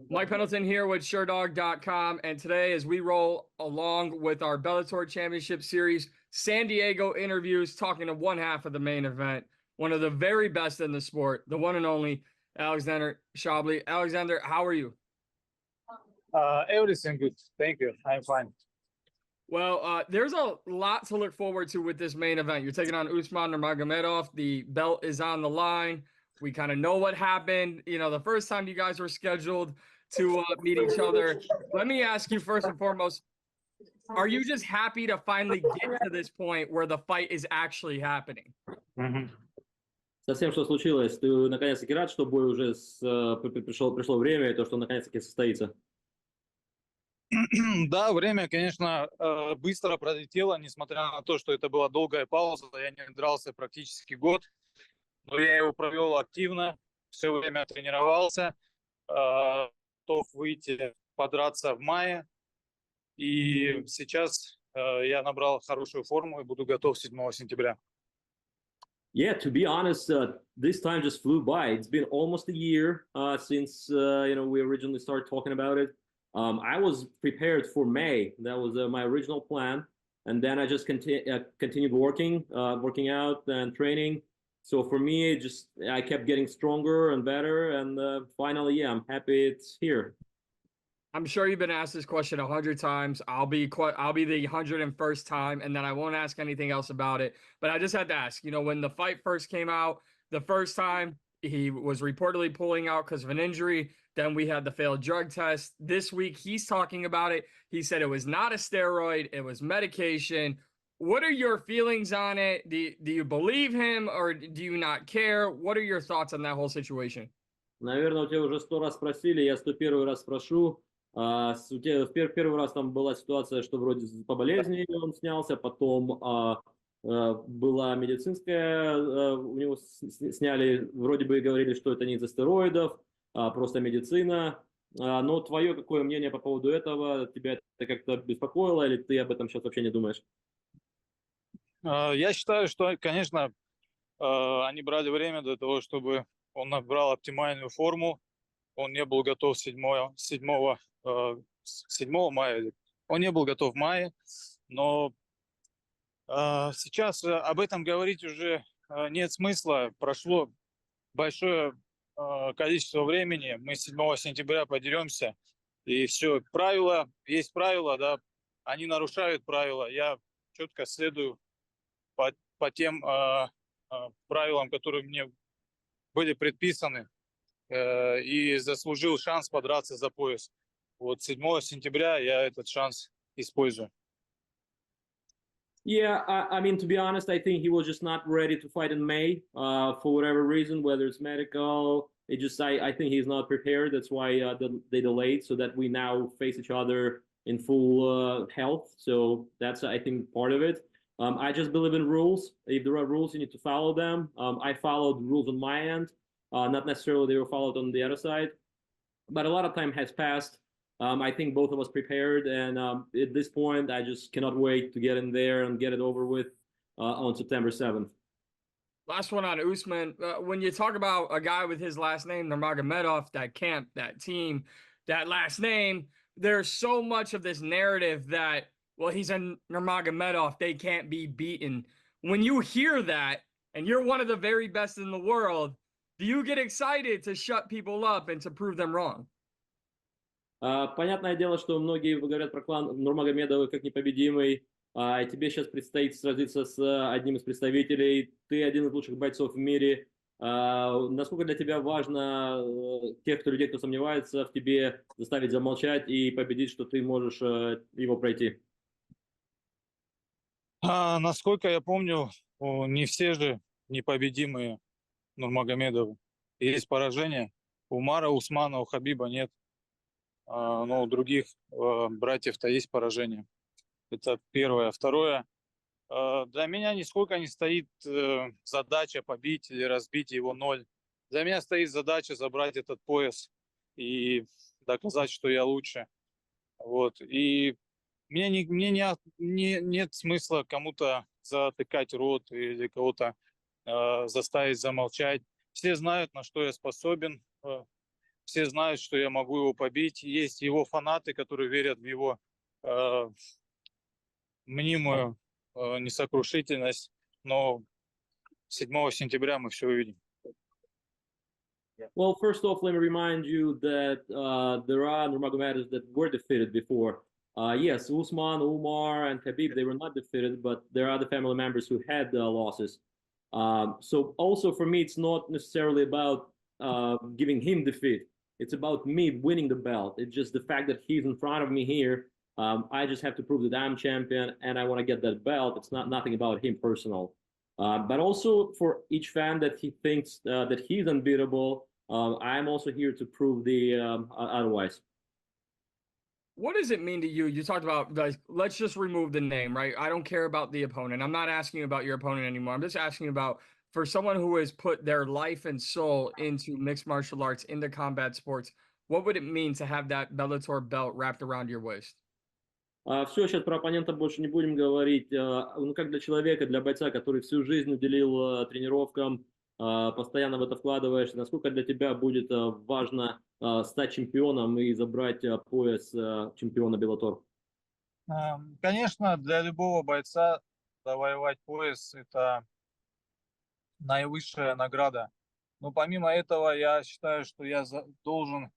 Mike Pendleton here with Sherdog.com, and today as we roll along with our Bellator Championship Series San Diego interviews, talking to one half of the main event, one of the very best in the sport, the one and only Alexandr Shabliy. Alexandr, how are you? Everything good. Thank you. I'm fine. Well, there's a lot to look forward to with this main event. You're taking on Usman Nurmagomedov. The belt is on the line. We kind of know what happened, you know, the first time you guys were scheduled to meet each other. Let me ask you first and foremost, are you just happy to finally get to this point where the fight is actually happening? Со всем, что случилось, ты наконец-таки рад, что бой уже пришло время, и то, что наконец-таки состоится? Да, время, конечно, быстро пролетело, несмотря на то, что это была долгая пауза. Я не дрался практически год, но я его провел активно, все время тренировался, готов выйти, подраться в мае. И сейчас я набрал хорошую форму и буду готов 7 сентября. Yeah, to be honest, this time just flew by. It's been almost a year since we originally started talking about it. I was prepared for May. That was my original plan, and then I just continued working out and training. So for me, I kept getting stronger and better, and finally, yeah, I'm happy it's here. I'm sure you've been asked this question 100 times. I'll be the 101st time, and then I won't ask anything else about it. But I just had to ask, you know, when the fight first came out, the first time he was reportedly pulling out because of an injury. Then we had the failed drug test. This week, he's talking about it. He said it was not a steroid. It was medication. What are your feelings on it? Do you believe him or do you not care? What are your thoughts on that whole situation? Наверное, у тебя уже 100 раз спросили, я 101 раз спрошу. У тебя в первый раз там была ситуация, что вроде по болезни он снялся, потом была медицинская, у него сняли, вроде бы говорили, что это не из-за стероидов, просто медицина. Но твое какое мнение по поводу этого? Тебя это как-то беспокоило или ты об этом сейчас вообще не думаешь? Я считаю, что, конечно, они брали время для того, чтобы он набрал оптимальную форму. Он не был готов 7 мая. Он не был готов в мае, но сейчас об этом говорить уже нет смысла. Прошло большое количество времени. Мы 7 сентября подеремся. И все. Есть правила, да. Они нарушают правила. Я четко следую по тем правилам, которые мне были предписаны. И заслужил шанс подраться за пояс. Вот 7 сентября я этот шанс использую. Yeah, I mean, to be honest, I think he was just not ready to fight in May for whatever reason, whether it's medical. I think he's not prepared. That's why they delayed, so that we now face each other in full health. So that's, I think, part of it. I just believe in rules. If there are rules, you need to follow them. I followed rules on my end. Not necessarily they were followed on the other side. But a lot of time has passed. I think both of us prepared, and at this point, I just cannot wait to get in there and get it over with on September 7th. Last one on Usman. When you talk about a guy with his last name, Nurmagomedov, that camp, that team, that last name, there's so much of this narrative that, well, he's a Nurmagomedov, they can't be beaten. When you hear that, and you're one of the very best in the world, do you get excited to shut people up and to prove them wrong? Понятное дело, что многие говорят про клан Нурмагомедова как непобедимый. Тебе сейчас предстоит сразиться с одним из представителей. Ты один из лучших бойцов в мире. Насколько для тебя важно людей, кто сомневается в тебе, заставить замолчать и победить, что ты можешь его пройти? Насколько я помню, не все же непобедимые Нурмагомедовы. Есть поражения. У Умара, Усмана, у Хабиба нет. Но у других братьев-то есть поражение. Это первое. Второе. Для меня нисколько не стоит задача побить или разбить его ноль. Для меня стоит задача забрать этот пояс и доказать, что я лучше. Вот. И мне нет смысла кому-то затыкать рот или кого-то заставить замолчать. Все знают, на что я способен. Все знают, что я могу его побить. Есть его фанаты, которые верят в его мнимую несокрушительность. Но 7 сентября мы все увидим. Well, first off, let me remind you that there are Nurmagomedovs that were defeated before. Yes, Usman, Umar, and Khabib, they were not defeated, but there are the family members who had losses. So also for me, it's not necessarily about giving him defeat. It's about me winning the belt. It's just the fact that he's in front of me here. I just have to prove that I'm champion and I want to get that belt. It's not nothing about him personal. But also for each fan that he thinks that he's unbeatable, I'm also here to prove the otherwise. What does it mean to you? You talked about, like, let's just remove the name, right? I don't care about the opponent. I'm not asking about your opponent anymore. I'm just asking about, for someone who has put their life and soul into mixed martial arts, into combat sports, what would it mean to have that Bellator belt wrapped around your waist? Все, сейчас про оппонента больше не будем говорить. Ну, как для человека, для бойца, который всю жизнь уделил тренировкам, постоянно в это вкладываешь, насколько для тебя будет важно стать чемпионом и забрать пояс чемпиона Bellator? Конечно, для любого бойца завоевать пояс – это наивысшая награда. Но помимо этого, я считаю, что я должен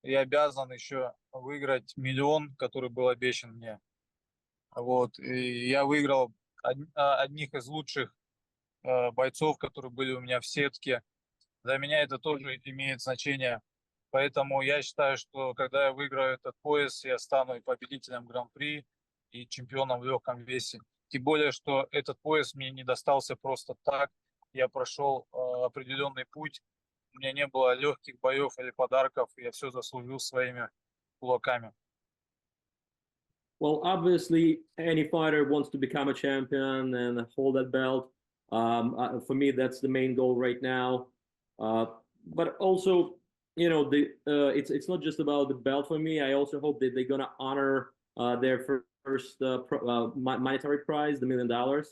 и обязан еще выиграть миллион, который был обещан мне. Вот. И я выиграл одних из лучших бойцов, которые были у меня в сетке. Для меня это тоже имеет значение. Поэтому я считаю, что когда я выиграю этот пояс, я стану и победителем Гран-при, и чемпионом в легком весе. Тем более, что этот пояс мне не достался просто так. Я прошел определенный путь. У меня не было легких боев или подарков. Я все заслужил своими кулаками. Well, obviously, any fighter wants to become a champion and hold that belt. For me, that's the main goal right now. But also, you know, it's not just about the belt for me. I also hope that they're gonna honor their first monetary prize, the $1 million.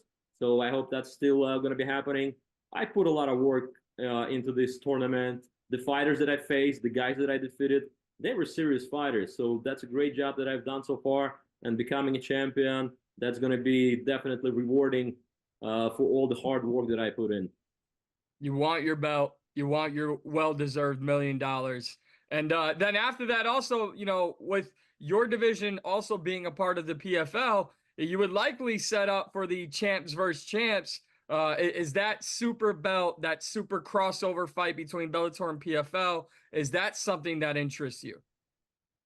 So I hope that's still gonna be happening. I put a lot of work into this tournament. The fighters that I faced, the guys that I defeated, they were serious fighters. So that's a great job that I've done so far. And becoming a champion, that's going to be definitely rewarding for all the hard work that I put in. You want your belt. You want your well-deserved $1 million. And then after that, also, you know, with your division also being a part of the PFL, you would likely set up for the champs versus champs. Is that super belt, that super crossover fight between Bellator and PFL, is that something that interests you?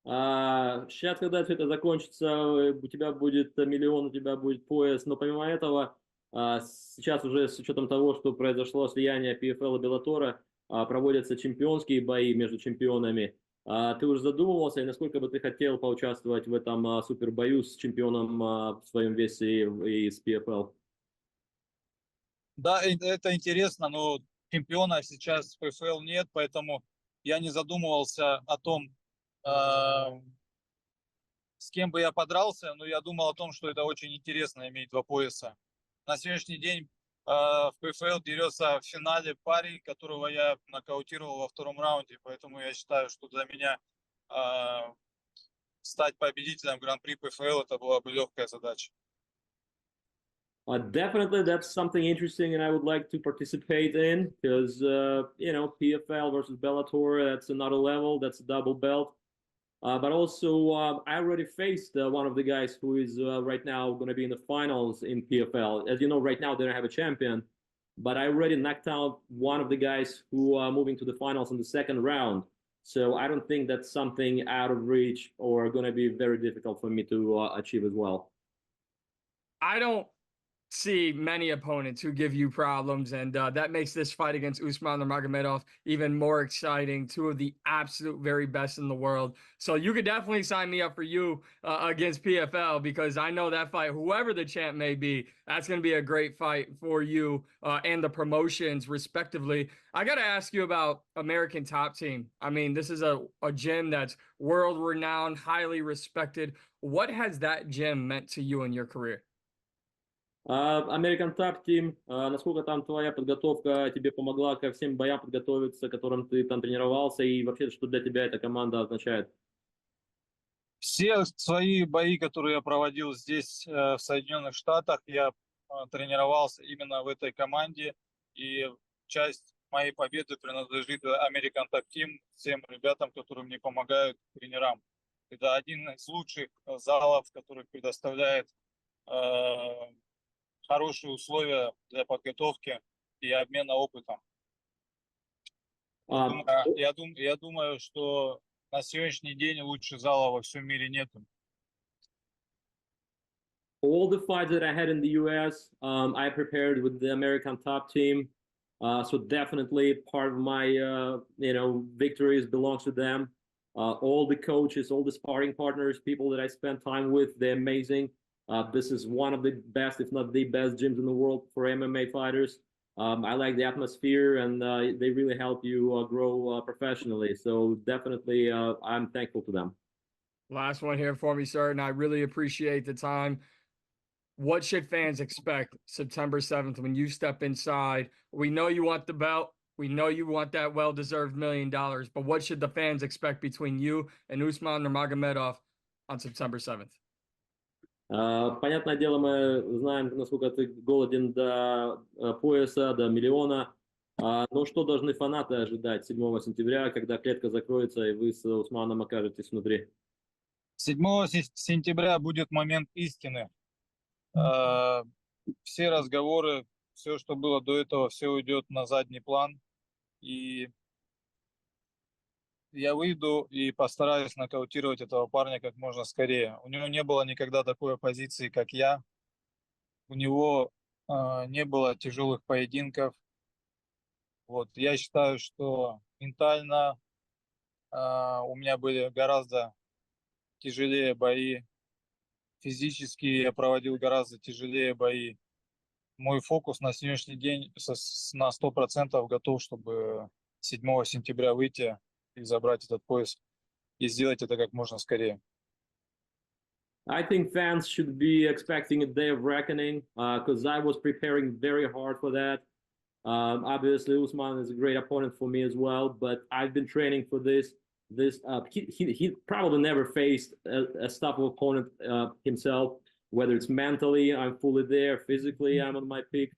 Сейчас, когда все это закончится, у тебя будет миллион, у тебя будет пояс. Но помимо этого, сейчас уже с учетом того, что произошло слияние PFL и Bellator, проводятся чемпионские бои между чемпионами. Ты уже задумывался, и насколько бы ты хотел поучаствовать в этом супербою с чемпионом в своем весе и с PFL? Да, это интересно, но чемпиона сейчас в PFL нет, поэтому я не задумывался о том, с кем бы я подрался, но я думал о том, что это очень интересно иметь два пояса. На сегодняшний день в PFL дерется в финале парень, которого я нокаутировал во втором раунде, поэтому я считаю, что для меня стать победителем Гран-при PFL это была бы легкая задача. Definitely, that's something interesting, and I would like to participate in because you know, PFL versus Bellator, that's another level, that's a double belt. But also, I already faced one of the guys who is right now going to be in the finals in PFL. As you know, right now they don't have a champion, but I already knocked out one of the guys who are moving to the finals in the second round. So I don't think that's something out of reach or going to be very difficult for me to achieve as well. I don't see many opponents who give you problems, and that makes this fight against Usman Nurmagomedov even more exciting. Two of the absolute very best in the world. So you could definitely sign me up for you against PFL, because I know that fight, whoever the champ may be, that's going to be a great fight for you and the promotions respectively. I got to ask you about American Top Team. I mean, this is a gym that's world renowned, highly respected. What has that gym meant to you in your career? American Top Team, насколько там твоя подготовка тебе помогла ко всем боям подготовиться, которым ты там тренировался, и вообще, что для тебя эта команда означает? Все свои бои, которые я проводил здесь, в Соединенных Штатах, я тренировался именно в этой команде, и часть моей победы принадлежит American Top Team, всем ребятам, которые мне помогают, тренерам. Это один из лучших залов, который предоставляет хорошие условия для подготовки и обмена опытом. Я думаю, что на сегодняшний день лучше зала во всем мире нету. All the fights that I had in the US, I prepared with the American Top Team. So definitely part of my, victories belongs to them. All the coaches, all the sparring partners, people that I spent time with, they're amazing. This is one of the best, if not the best gyms in the world for MMA fighters. I like the atmosphere, and they really help you grow professionally. So definitely, I'm thankful to them. Last one here for me, sir, and I really appreciate the time. What should fans expect September 7th when you step inside? We know you want the belt. We know you want that well-deserved $1 million, but what should the fans expect between you and Usman Nurmagomedov on September 7th? Понятное дело, мы знаем, насколько ты голоден до пояса, до миллиона. Но что должны фанаты ожидать 7 сентября, когда клетка закроется и вы с Усманом окажетесь внутри? 7 сентября будет момент истины. Все разговоры, все, что было до этого, все уйдет на задний план. И я выйду и постараюсь нокаутировать этого парня как можно скорее. У него не было никогда такой оппозиции, как я. У него не было тяжелых поединков. Вот, я считаю, что ментально у меня были гораздо тяжелее бои. Физически я проводил гораздо тяжелее бои. Мой фокус на сегодняшний день на 100% готов, чтобы 7 сентября выйти и забрать этот пояс. И сделать это как можно скорее. I think fans should be expecting a day of reckoning because I was preparing very hard for that. Obviously, Usman is a great opponent for me as well, but I've been training for this. He probably never faced a tough opponent himself. Whether it's mentally, I'm fully there. Physically, I'm on my peak.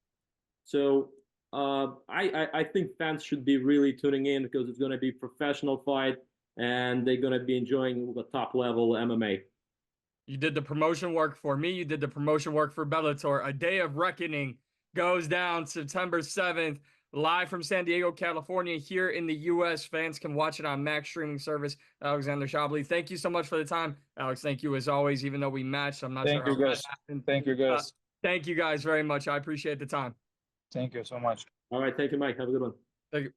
So I think fans should be really tuning in because it's going to be a professional fight, and they're going to be enjoying the top level MMA. You did the promotion work for me. You did the promotion work for Bellator. A day of reckoning goes down September 7th, live from San Diego, California. Here in the U.S., fans can watch it on Max streaming service. Alexandr Shabliy, thank you so much for the time. Alex, thank you as always, even though we matched. I'm not Thank sure you, how guys. that happened. Thank you, guys. Thank you guys very much. I appreciate the time. Thank you so much. All right, thank you, Mike. Have a good one. Thank you.